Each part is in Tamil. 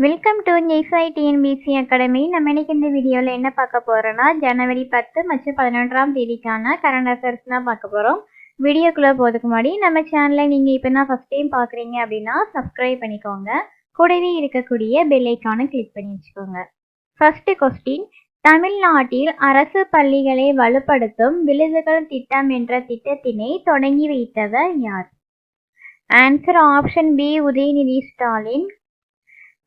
Welcome to Jaisai TNPSC academy. நம்ம இன்னைக்கு இந்த வீடியோவில் என்ன பார்க்க போகிறோன்னா, ஜனவரி 10 மற்றும் 11ஆம் தேதிக்கான கரண்ட் அஃபேர்ஸ் தான் பார்க்க போகிறோம். வீடியோக்குள்ளே போகிறதுக்கு முன்னாடி நம்ம சேனலை நீங்கள் இப்போ தான் ஃபஸ்ட் டைம் பார்க்குறீங்க அப்படின்னா சப்ஸ்கிரைப் பண்ணிக்கோங்க. கூடவே இருக்கக்கூடிய பெல் ஐக்கானை கிளிக் பண்ணி வச்சுக்கோங்க. ஃபர்ஸ்ட் கொஸ்டின், தமிழ்நாட்டில் அரசு பள்ளிகளை வலுப்படுத்தும் விழுதுகள் திட்டம் என்ற திட்டத்தினை தொடங்கி வைத்தவர் யார்? Answer option B, Udhayanidhi Stalin.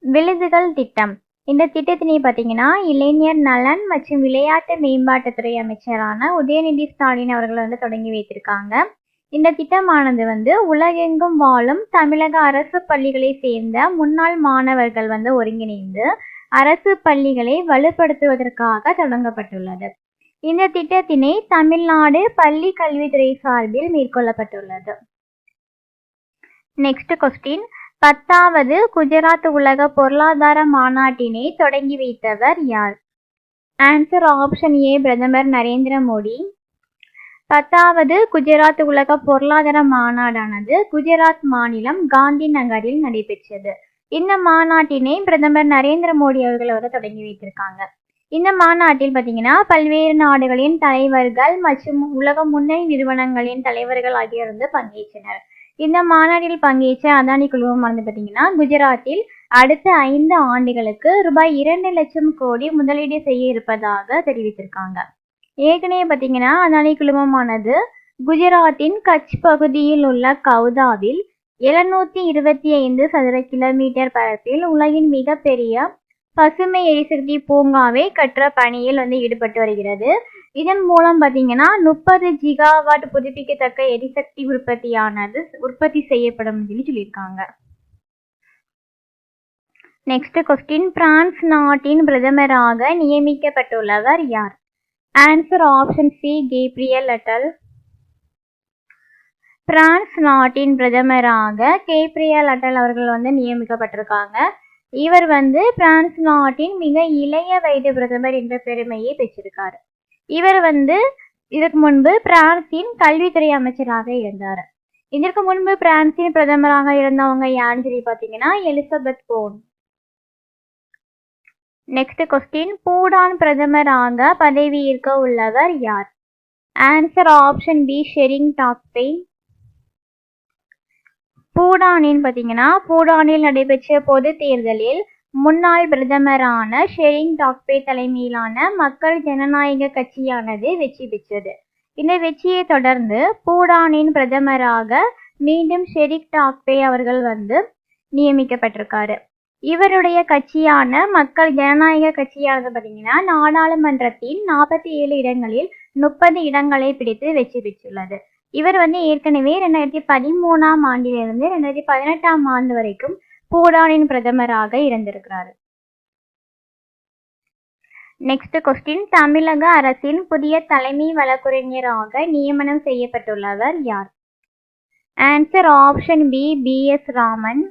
விழுதுகள் திட்டம் இந்த திட்டத்தினை பார்த்தீங்கன்னா இளைஞர் நலன் மற்றும் விளையாட்டு மேம்பாட்டுத்துறை அமைச்சரான உதயநிதி ஸ்டாலின் அவர்கள் தொடங்கி வைத்திருக்காங்க. இந்த திட்டமானது உலகெங்கும் வாழும் தமிழக அரசு பள்ளிகளை சேர்ந்த முன்னாள் மாணவர்கள் ஒருங்கிணைந்து அரசு பள்ளிகளை வலுப்படுத்துவதற்காக தொடங்கப்பட்டுள்ளது. இந்த திட்டத்தினை தமிழ்நாடு பள்ளி கல்வித்துறை சார்பில் மேற்கொள்ளப்பட்டுள்ளது. நெக்ஸ்ட் கொஸ்டின், 10வது குஜராத் உலக பொருளாதார மாநாட்டினை தொடங்கி வைத்தவர் யார்? ஆன்சர் ஆப்ஷன் ஏ, பிரதமர் நரேந்திர மோடி. 10வது குஜராத் உலக பொருளாதார மாநாடானது குஜராத் மாநிலம் காந்தி நகரில் நடைபெற்றது. இந்த மாநாட்டினை பிரதமர் நரேந்திர மோடி அவர்கள் தொடங்கி வைத்திருக்காங்க. இந்த மாநாட்டில் பார்த்தீங்கன்னா பல்வேறு நாடுகளின் தலைவர்கள் மற்றும் உலக முன்னணி நிறுவனங்களின் தலைவர்கள் ஆகியோர் பங்கேற்றனர். இந்த மாநாட்டில் பங்கேற்ற அதானி குழுமமானது பார்த்தீங்கன்னா குஜராத்தில் அடுத்த 5 ஆண்டுகளுக்கு ரூபாய் 2 லட்சம் கோடி முதலீடு செய்ய இருப்பதாக தெரிவித்திருக்காங்க. ஏற்கனவே பார்த்தீங்கன்னா அதானி குழுமமானது குஜராத்தின் கட்ச் பகுதியில் உள்ள கவுதாவில் 725 சதுர கிலோமீட்டர் பரப்பில் உலகின் மிகப்பெரிய பசுமை எரிசக்தி பூங்காவை கட்டுற பணியில் ஈடுபட்டு வருகிறது. இதன் மூலம் பார்த்தீங்கன்னா 30 ஜிகாவாட் புதுப்பிக்கத்தக்க எரிசக்தி உற்பத்தி செய்யப்படும் சொல்லியிருக்காங்க. நெக்ஸ்ட் கொஸ்டின், பிரான்ஸ் நாட்டின் பிரதமராக நியமிக்கப்பட்டுள்ளவர் யார்? Answer option C, Gabriel Atal. France நாட்டின் பிரதமராக கேப்ரியல் அட்டல் அவர்கள் நியமிக்கப்பட்டிருக்காங்க. இவர் பிரான்ஸ் நாட்டின் மிக இளைய வயது பிரதமர் என்ற பெருமையை பெற்றிருக்காரு. இவர் இதற்கு முன்பு பிரான்சின் கல்வித்துறை அமைச்சராக இருந்தார். இதற்கு முன்பு பிரான்சின் பிரதமராக இருந்தவங்க யாருன்னு சொல்லி பார்த்தீங்கன்னா Elizabeth Borne. Next question, Bhutan பிரதமராக பதவியேற்க உள்ளவர் யார்? ஆன்சர் ஆப்ஷன் பி, ஷெரிங் டாக்பே. பூடானின் பார்த்தீங்கன்னா பூடானில் நடைபெற்ற பொது தேர்தலில் முன்னாள் பிரதமரான ஷெரிங் டாக்பே தலைமையிலான மக்கள் ஜனநாயக கட்சியானது வெற்றி பெற்றது. இந்த வெற்றியை தொடர்ந்து பூடானின் பிரதமராக மீண்டும் ஷெரிங் டாக்பே அவர்கள் நியமிக்கப்பட்டிருக்காரு. இவருடைய கட்சியான மக்கள் ஜனநாயக கட்சியானது பார்த்தீங்கன்னா நாடாளுமன்றத்தின் 47 இடங்களில் 30 இடங்களை பிடித்து வெற்றி பெற்றுள்ளது. இவர் ஏற்கனவே 2013ஆம் ஆண்டிலிருந்து 2018ஆம் ஆண்டு வரைக்கும் பூடானின் பிரதமராக இருந்திருக்கிறார். நெக்ஸ்ட் கொஸ்டின், தமிழக அரசின் புதிய தலைமை வழக்கறிஞராக நியமனம் செய்யப்பட்டுள்ளவர் யார்? Answer option B, P S. Raman.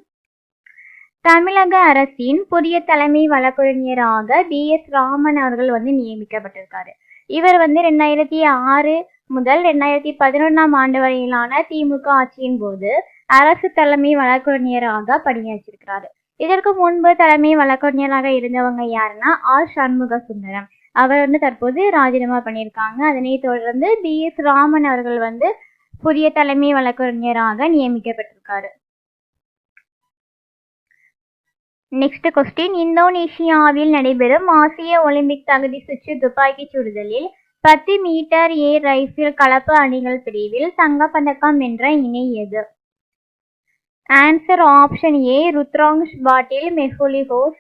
தமிழக அரசின் புதிய தலைமை வழக்கறிஞராக பி.எஸ். ராமன் அவர்கள் நியமிக்கப்பட்டிருக்காரு. இவர் 2006 முதல் 2011ஆம் ஆண்டு வரையிலான திமுக ஆட்சியின் போது அரசு தலைமை வழக்கறிஞராக பணியாற்றிருக்கிறாரு. இதற்கு முன்பு தலைமை வழக்கறிஞராக இருந்தவங்க யாருன்னா ஆர். சண்முக சுந்தரம். அவர் தற்போது ராஜினாமா பண்ணியிருக்காங்க. அதனை தொடர்ந்து பி.எஸ். ராமன் அவர்கள் புதிய தலைமை வழக்கறிஞராக நியமிக்கப்பட்டிருக்காரு. நெக்ஸ்ட் கொஸ்டின், இந்தோனேஷியாவில் நடைபெறும் ஆசிய ஒலிம்பிக் தகுதி சுற்று துப்பாக்கி சுடுதலில் 10 மீட்டர் ஏர் ரைஃபிள் கலப்பு அணிகள் பிரிவில் தங்கப்பதக்கம் வென்ற இணை எது? ஆன்சர் ஆப்ஷன் ஏ, ருத்ராங்ஷ் பாட்டில் மெஹுலிஹோஸ்.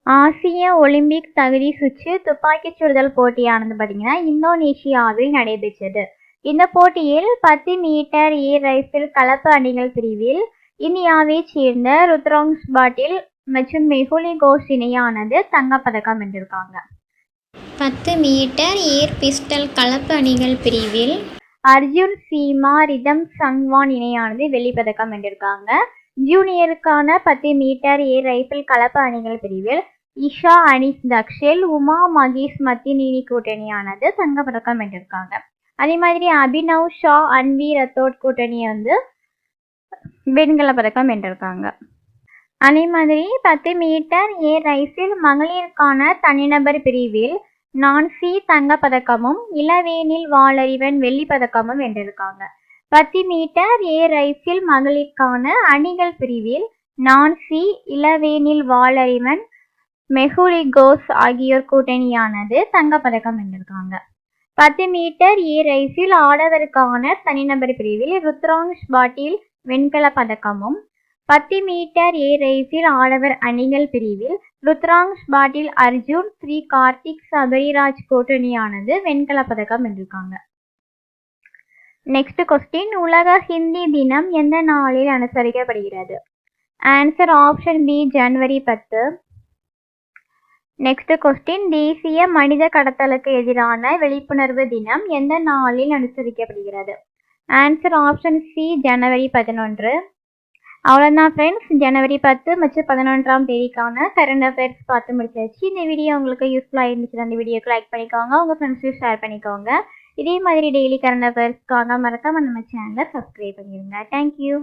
ஆசிய ஒலிம்பிக் தகுதி சுற்று துப்பாக்கி சுடுதல் போட்டியானது பார்த்தீங்கன்னா இந்தோனேஷியாவில் நடைபெற்றது. இந்த போட்டியில் 10 மீட்டர் ஏர் ரைஃபிள் கலப்பு அணிகள் பிரிவில் இந்தியாவை சேர்ந்த ருத்ராங்ஷ் பாட்டில் மற்றும் மெஹுலிஹோஸ் இணையானது தங்கப்பதக்கம் வென்றிருக்காங்க. 10 மீட்டர் ஏர் பிஸ்டல் கலப்பு அணிகள் பிரிவில் அர்ஜுன் சீமா ரிதம் சங்வான் இணையானது வெள்ளிப்பதக்கம் வென்றிருக்காங்க. ஜூனியருக்கான 10 மீட்டர் ஏர் ரைஃபிள் கலப்பு அணிகள் பிரிவில் இஷா அனிஸ் தக்ஷேல், உமா மகேஷ் மத்தினேனி கூட்டணியானது தங்கப்பதக்கம் வென்றிருக்காங்க. அதே மாதிரி அபினவ் ஷா அன்வி ரத்தோட் கூட்டணி வெண்கல பதக்கம் வென்றிருக்காங்க. அதே மாதிரி 10 மீட்டர் ஏர் ரைஸில் மகளிருக்கான தனிநபர் பிரிவில் நான்சி தங்கப்பதக்கமும் இளவேனில் வாளறிவன் வெள்ளிப்பதக்கமும் வென்றிருக்காங்க. 10 மீட்டர் ஏர் ரைஸில் மகளிருக்கான அணிகள் பிரிவில் நான்சி இளவேனில் வாளறிவன் மெஹுலி கோஸ் ஆகியோர் கூட்டணியானது தங்கப்பதக்கம் வென்றிருக்காங்க. 10 மீட்டர் ஏர் ரைஸில் ஆடவருக்கான தனிநபர் பிரிவில் ருத்ராங்ஷ் பாட்டீல் வெண்கல பதக்கமும் 10 மீட்டர் ஏர் ரைஸில் ஆடவர் அணிகள் பிரிவில் ருத்ராங்ஷ் பாட்டீல் அர்ஜுன் ஸ்ரீ கார்த்திக் சபரிராஜ் கூட்டணியானது வெண்கல பதக்கம் வென்றிருக்காங்க. நெக்ஸ்ட் கொஸ்டின், உலக ஹிந்தி தினம் எந்த நாளில் அனுசரிக்கப்படுகிறது? ஆன்சர் ஆப்ஷன் பி, ஜனவரி 10. நெக்ஸ்ட் கொஸ்டின், தேசிய மனித கடத்தலுக்கு எதிரான விழிப்புணர்வு தினம் எந்த நாளில் அனுசரிக்கப்படுகிறது? ஆன்சர் ஆப்ஷன் சி, ஜனவரி 11. அவ்வளோதான் ஃப்ரெண்ட்ஸ், ஜனவரி 10 மற்றும் 11ஆம் தேதிக்கான கரண்ட் அஃபேர்ஸ் பார்த்து முடிச்சாச்சு. இந்த வீடியோ உங்களுக்கு யூஸ்ஃபுல்லாக இருந்துச்சுன்னா அந்த வீடியோக்கு லைக் பண்ணிக்கோங்க, உங்கள் ஃப்ரெண்ட்ஸுக்கு ஷேர் பண்ணிக்கோங்க. இதே மாதிரி டெய்லி கரண்ட் அஃபேர்ஸ்க்காக மறக்காம நம்ம சேனலை சப்ஸ்கிரைப் பண்ணிடுங்க. தேங்க்யூ.